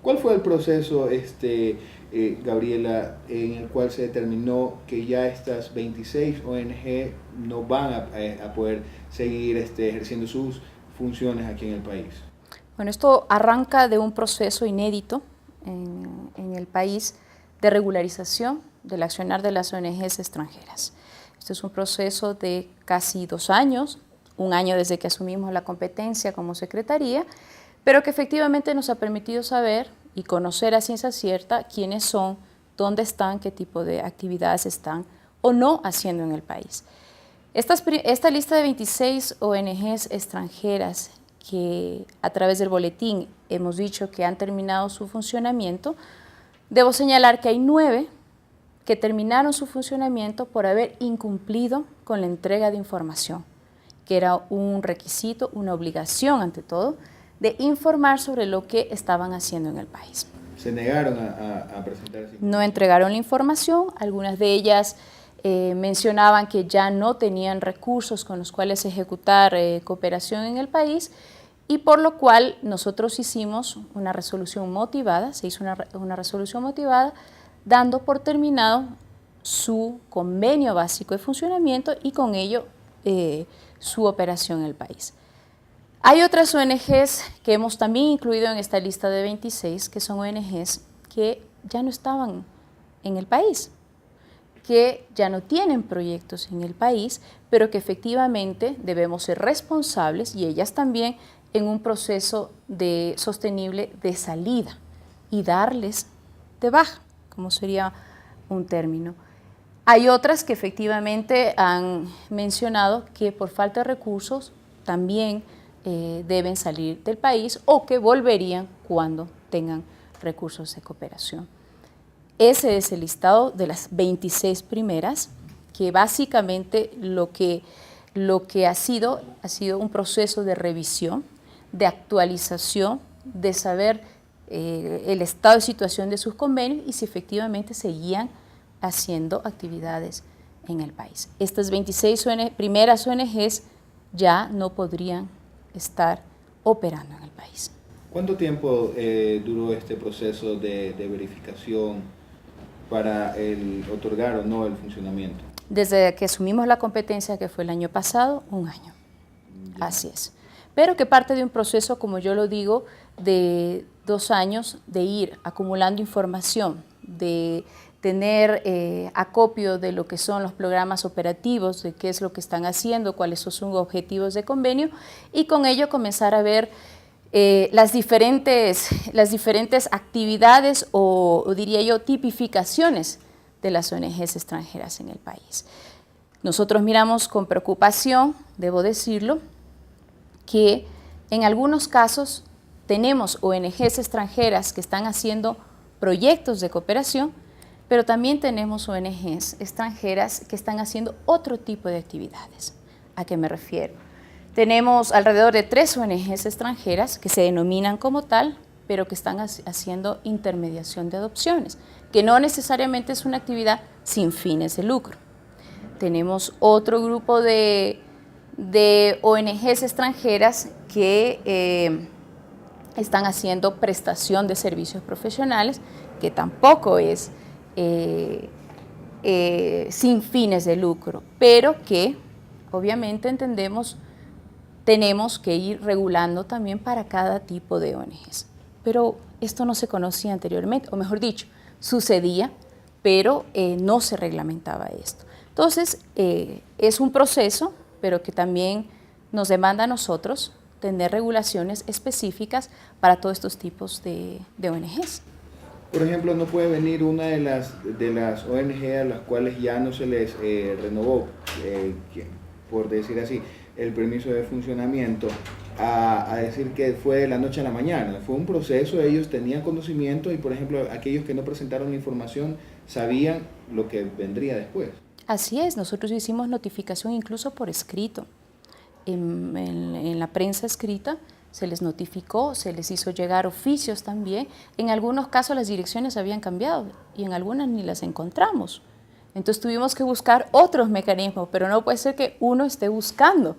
¿Cuál fue el proceso, Gabriela, en el cual se determinó que ya estas 26 ONG no van a poder seguir ejerciendo sus funciones aquí en el país? Bueno, esto arranca de un proceso inédito en el país de regularización del accionar de las ONGs extranjeras. Este es un proceso de casi 2 años, 1 año desde que asumimos la competencia como Secretaría, pero que efectivamente nos ha permitido saber y conocer a ciencia cierta quiénes son, dónde están, qué tipo de actividades están o no haciendo en el país. Esta lista de 26 ONGs extranjeras que a través del boletín hemos dicho que han terminado su funcionamiento, debo señalar que hay 9 que terminaron su funcionamiento por haber incumplido con la entrega de información, que era un requisito, una obligación ante todo, de informar sobre lo que estaban haciendo en el país. ¿Se negaron a presentar? No entregaron la información, algunas de ellas mencionaban que ya no tenían recursos con los cuales ejecutar cooperación en el país, y por lo cual nosotros hicimos una resolución motivada, se hizo una resolución motivada dando por terminado su convenio básico de funcionamiento y con ello su operación en el país. Hay otras ONGs que hemos también incluido en esta lista de 26, que son ONGs que ya no estaban en el país, que ya no tienen proyectos en el país, pero que efectivamente debemos ser responsables, y ellas también, en un proceso sostenible de salida y darles de baja, como sería un término. Hay otras que efectivamente han mencionado que por falta de recursos también deben salir del país o que volverían cuando tengan recursos de cooperación. Ese es el listado de las 26 primeras, que básicamente lo que ha sido un proceso de revisión, de actualización, de saber el estado de situación de sus convenios y si efectivamente seguían haciendo actividades en el país. Estas 26 primeras ONGs ya no podrían estar operando en el país. ¿Cuánto tiempo duró este proceso de verificación para otorgar o no el funcionamiento? Desde que asumimos la competencia, que fue el año pasado, 1 año. Ya. Así es. Pero que parte de un proceso, como yo lo digo, de 2 años de ir acumulando información, de tener acopio de lo que son los programas operativos, de qué es lo que están haciendo, cuáles son sus objetivos de convenio, y con ello comenzar a ver las diferentes actividades o diría yo tipificaciones de las ONGs extranjeras en el país. Nosotros miramos con preocupación, debo decirlo, que en algunos casos tenemos ONGs extranjeras que están haciendo proyectos de cooperación, pero también tenemos ONGs extranjeras que están haciendo otro tipo de actividades. ¿A qué me refiero? Tenemos alrededor de 3 ONGs extranjeras que se denominan como tal, pero que están haciendo intermediación de adopciones, que no necesariamente es una actividad sin fines de lucro. Tenemos otro grupo de ONGs extranjeras que están haciendo prestación de servicios profesionales, que tampoco es sin fines de lucro, pero que obviamente tenemos que ir regulando también para cada tipo de ONGs. Pero esto no se conocía anteriormente, o mejor dicho, sucedía, pero no se reglamentaba esto. Entonces, es un proceso, pero que también nos demanda a nosotros tener regulaciones específicas para todos estos tipos de ONGs. Por ejemplo, no puede venir una de las ONG a las cuales ya no se les renovó, por decir así, el permiso de funcionamiento, a decir que fue de la noche a la mañana. Fue un proceso, ellos tenían conocimiento y, por ejemplo, aquellos que no presentaron la información sabían lo que vendría después. Así es, nosotros hicimos notificación incluso por escrito. En la prensa escrita se les notificó, se les hizo llegar oficios también. En algunos casos las direcciones habían cambiado y en algunas ni las encontramos. Entonces tuvimos que buscar otros mecanismos, pero no puede ser que uno esté buscando,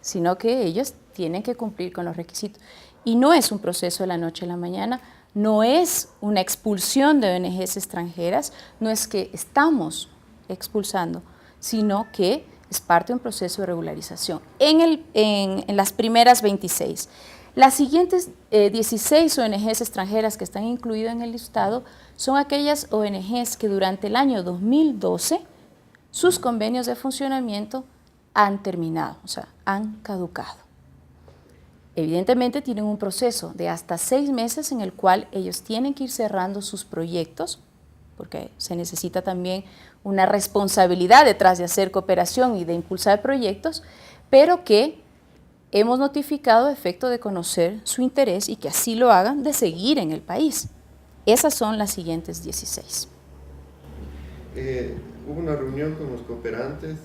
sino que ellos tienen que cumplir con los requisitos. Y no es un proceso de la noche a la mañana, No es una expulsión de ONGs extranjeras, no es que estamos expulsando, sino que es parte de un proceso de regularización. En las primeras 26. Las siguientes 16 ONGs extranjeras que están incluidas en el listado son aquellas ONGs que durante el año 2012 sus convenios de funcionamiento han terminado, o sea, han caducado. Evidentemente tienen un proceso de hasta 6 meses en el cual ellos tienen que ir cerrando sus proyectos, porque se necesita también una responsabilidad detrás de hacer cooperación y de impulsar proyectos, pero que hemos notificado a efecto de conocer su interés y que así lo hagan de seguir en el país. Esas son las siguientes 16. Hubo una reunión con los cooperantes,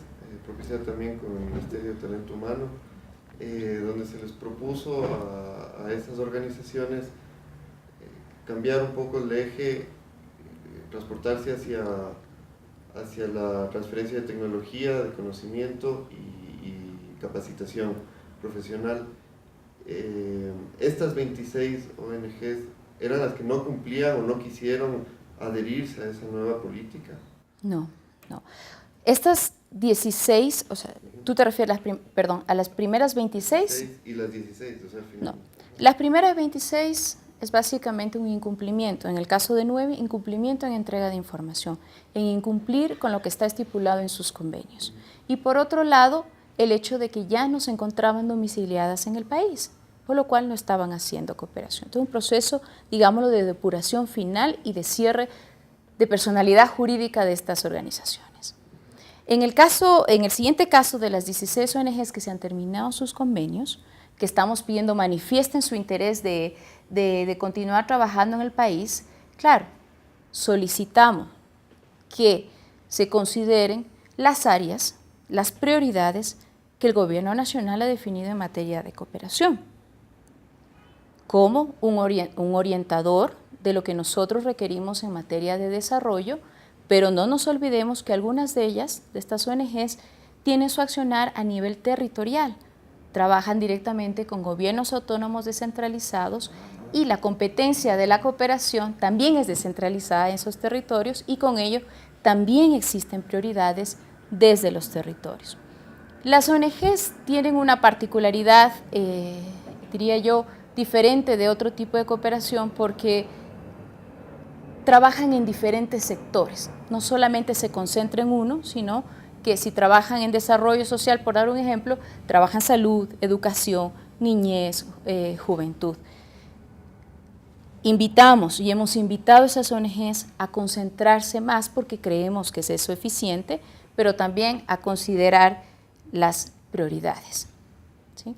propiciada también con el Ministerio de Talento Humano, donde se les propuso a esas organizaciones cambiar un poco el eje, transportarse hacia la transferencia de tecnología, de conocimiento y capacitación profesional. Estas 26 ONGs eran las que no cumplían o no quisieron adherirse a esa nueva política. No. Estas 16, o sea, tú te refieres a las primeras 26. Y las 16, o sea, al final. No, las primeras 26 es básicamente un incumplimiento. En el caso de 9, incumplimiento en entrega de información, en incumplir con lo que está estipulado en sus convenios. Y por otro lado, el hecho de que ya no se encontraban domiciliadas en el país, por lo cual no estaban haciendo cooperación. Entonces, un proceso, digámoslo, de depuración final y de cierre de personalidad jurídica de estas organizaciones. En el siguiente caso de las 16 ONGs que se han terminado sus convenios, que estamos pidiendo manifiesten su interés de continuar trabajando en el país, claro, solicitamos que se consideren las áreas, las prioridades que el Gobierno Nacional ha definido en materia de cooperación, como un orientador de lo que nosotros requerimos en materia de desarrollo, pero no nos olvidemos que algunas de ellas, de estas ONGs, tienen su accionar a nivel territorial, trabajan directamente con gobiernos autónomos descentralizados y la competencia de la cooperación también es descentralizada en esos territorios y con ello también existen prioridades desde los territorios. Las ONGs tienen una particularidad, diría yo, diferente de otro tipo de cooperación porque trabajan en diferentes sectores, no solamente se concentra en uno, sino que si trabajan en desarrollo social, por dar un ejemplo, trabajan salud, educación, niñez, juventud. Invitamos y hemos invitado a esas ONGs a concentrarse más porque creemos que es eso eficiente, pero también a considerar las prioridades, ¿sí?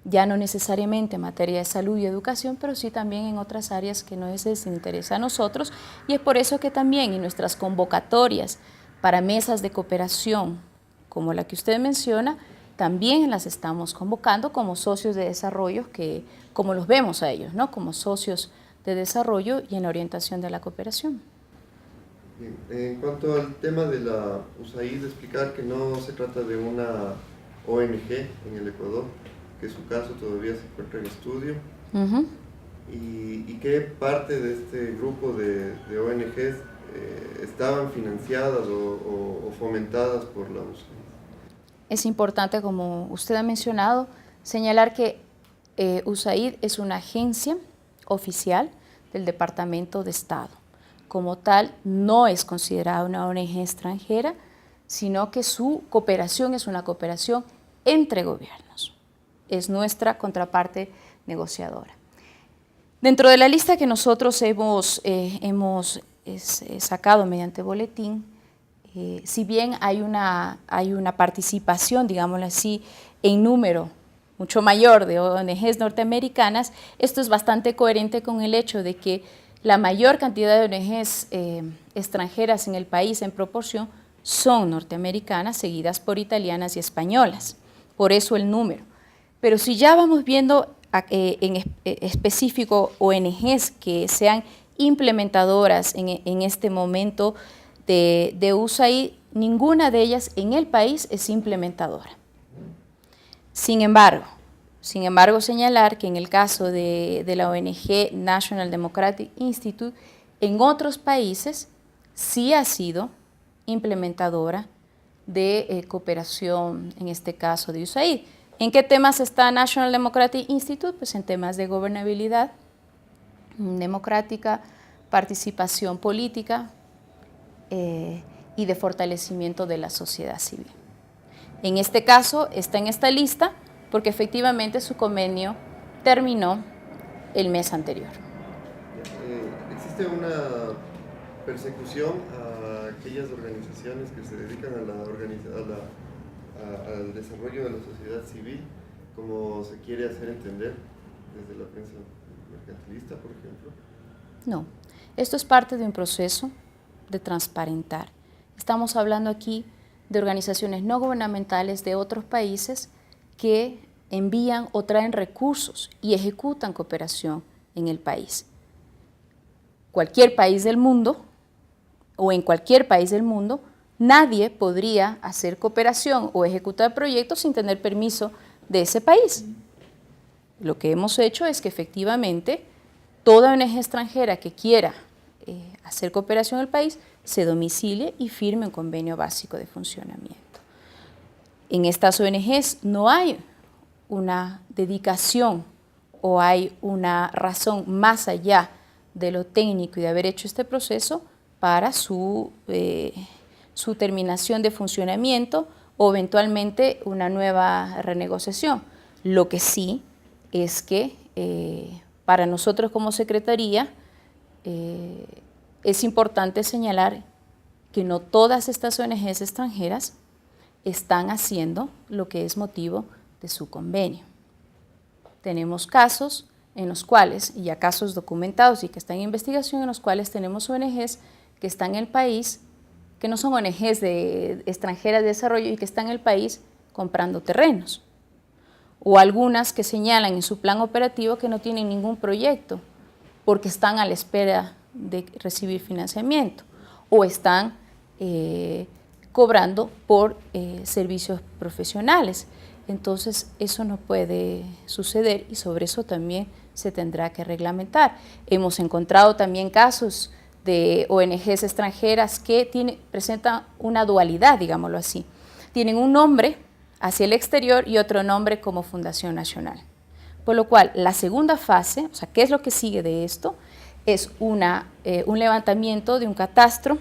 Ya no necesariamente en materia de salud y educación, pero sí también en otras áreas que no les interesa a nosotros, y es por eso que también en nuestras convocatorias para mesas de cooperación, como la que usted menciona, también las estamos convocando como socios de desarrollo, que como los vemos a ellos, ¿no? Como socios de desarrollo y en la orientación de la cooperación. Bien. En cuanto al tema de la USAID, explicar que no se trata de una ONG en el Ecuador, que su caso todavía se encuentra en estudio, y qué parte de este grupo de ONGs estaban financiadas o fomentadas por la USAID. Es importante, como usted ha mencionado, señalar que USAID es una agencia oficial del Departamento de Estado. Como tal, no es considerada una ONG extranjera, sino que su cooperación es una cooperación entre gobiernos. Es nuestra contraparte negociadora. Dentro de la lista que nosotros hemos sacado mediante boletín, si bien hay una participación, digámoslo así, en número mucho mayor de ONGs norteamericanas, esto es bastante coherente con el hecho de que la mayor cantidad de ONGs extranjeras en el país en proporción son norteamericanas, seguidas por italianas y españolas, por eso el número. Pero si ya vamos viendo en específico ONGs que sean implementadoras en este momento de USAID, ninguna de ellas en el país es implementadora. Sin embargo, Sin embargo, señalar que en el caso de la ONG National Democratic Institute, en otros países sí ha sido implementadora de cooperación, en este caso de USAID. ¿En qué temas está National Democratic Institute? Pues en temas de gobernabilidad democrática, participación política y de fortalecimiento de la sociedad civil. En este caso está en esta lista porque efectivamente su convenio terminó el mes anterior. ¿Existe una persecución a aquellas organizaciones que se dedican al desarrollo de la sociedad civil, como se quiere hacer entender desde la prensa mercantilista, por ejemplo? No, esto es parte de un proceso de transparentar. Estamos hablando aquí de organizaciones no gubernamentales de otros países que envían o traen recursos y ejecutan cooperación en el país. Cualquier país del mundo, o en cualquier país del mundo, nadie podría hacer cooperación o ejecutar proyectos sin tener permiso de ese país. Lo que hemos hecho es que efectivamente toda ONG extranjera que quiera hacer cooperación en el país se domicilie y firme un convenio básico de funcionamiento. En estas ONGs no hay una dedicación o hay una razón más allá de lo técnico y de haber hecho este proceso para su terminación de funcionamiento o eventualmente una nueva renegociación. Lo que sí es que para nosotros como Secretaría es importante señalar que no todas estas ONGs extranjeras están haciendo lo que es motivo de su convenio. Tenemos casos en los cuales, y ya casos documentados y que están en investigación, en los cuales tenemos ONGs que están en el país, que no son ONGs extranjeras de desarrollo y que están en el país comprando terrenos. O algunas que señalan en su plan operativo que no tienen ningún proyecto porque están a la espera de recibir financiamiento o están cobrando por servicios profesionales. Entonces, eso no puede suceder y sobre eso también se tendrá que reglamentar. Hemos encontrado también casos de ONGs extranjeras que presentan una dualidad, digámoslo así. Tienen un nombre hacia el exterior y otro nombre como Fundación Nacional. Por lo cual, la segunda fase, o sea, ¿qué es lo que sigue de esto? Es un levantamiento de un catastro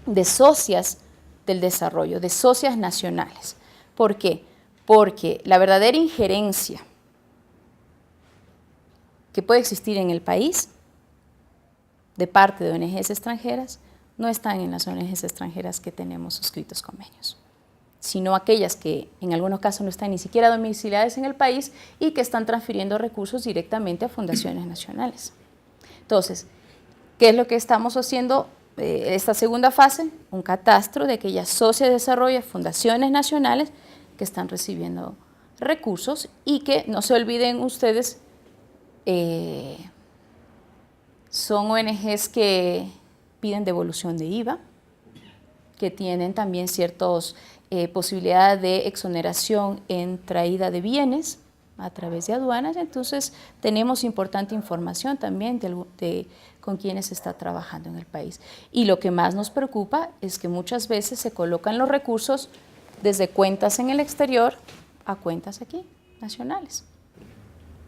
de socias del desarrollo, de socias nacionales. ¿Por qué? Porque la verdadera injerencia que puede existir en el país de parte de ONGs extranjeras no están en las ONGs extranjeras que tenemos suscritos convenios, sino aquellas que en algunos casos no están ni siquiera domiciliadas en el país y que están transfiriendo recursos directamente a fundaciones nacionales. Entonces, ¿qué es lo que estamos haciendo? Esta segunda fase, un catastro de aquellas socias de desarrollo, fundaciones nacionales que están recibiendo recursos y que, no se olviden ustedes, son ONGs que piden devolución de IVA, que tienen también ciertas posibilidades de exoneración en traída de bienes a través de aduanas. Entonces, tenemos importante información también de con quienes se está trabajando en el país. Y lo que más nos preocupa es que muchas veces se colocan los recursos desde cuentas en el exterior a cuentas aquí, nacionales.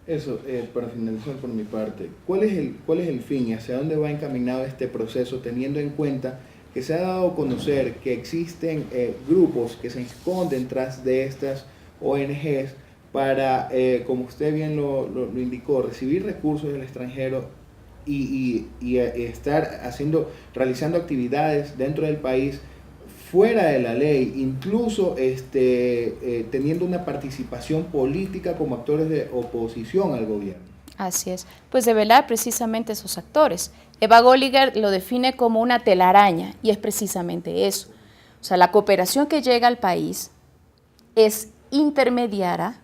Eso, para finalizar por mi parte, ¿cuál es el fin y hacia dónde va encaminado este proceso, teniendo en cuenta que se ha dado a conocer que existen grupos que se esconden tras de estas ONGs para, como usted bien lo indicó, recibir recursos del extranjero y estar realizando actividades dentro del país fuera de la ley, incluso teniendo una participación política como actores de oposición al gobierno? Así es, pues develar precisamente esos actores. Eva Golliger lo define como una telaraña y es precisamente eso. O sea, la cooperación que llega al país es intermediada,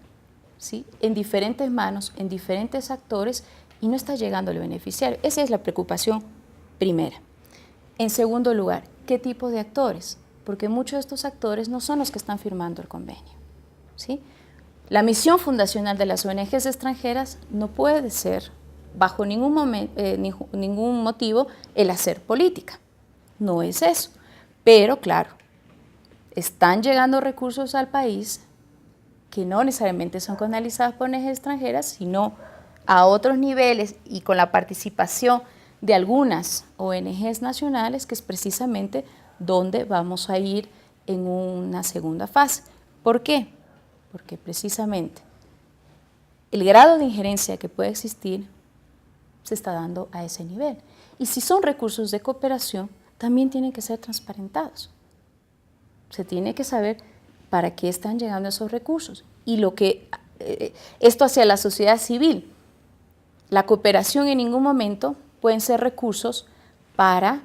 ¿sí?, en diferentes manos, en diferentes actores y no está llegando al beneficiario. Esa es la preocupación primera. En segundo lugar, ¿qué tipo de actores? Porque muchos de estos actores no son los que están firmando el convenio, ¿sí? La misión fundacional de las ONGs extranjeras no puede ser, bajo ningún motivo, el hacer política. No es eso. Pero, claro, están llegando recursos al país que no necesariamente son canalizados por ONGs extranjeras, sino a otros niveles y con la participación de algunas ONGs nacionales, que es precisamente donde vamos a ir en una segunda fase. ¿Por qué? Porque precisamente el grado de injerencia que puede existir se está dando a ese nivel. Y si son recursos de cooperación, también tienen que ser transparentados. Se tiene que saber para qué están llegando esos recursos. Y lo que esto hacia la sociedad civil, la cooperación en ningún momento pueden ser recursos para,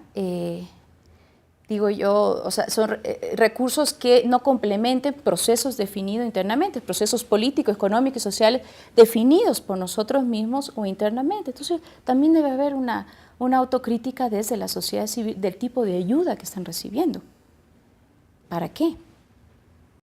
digo yo, o sea, son recursos que no complementen procesos definidos internamente, procesos políticos, económicos y sociales definidos por nosotros mismos o internamente. Entonces, también debe haber una autocrítica desde la sociedad civil del tipo de ayuda que están recibiendo. ¿Para qué?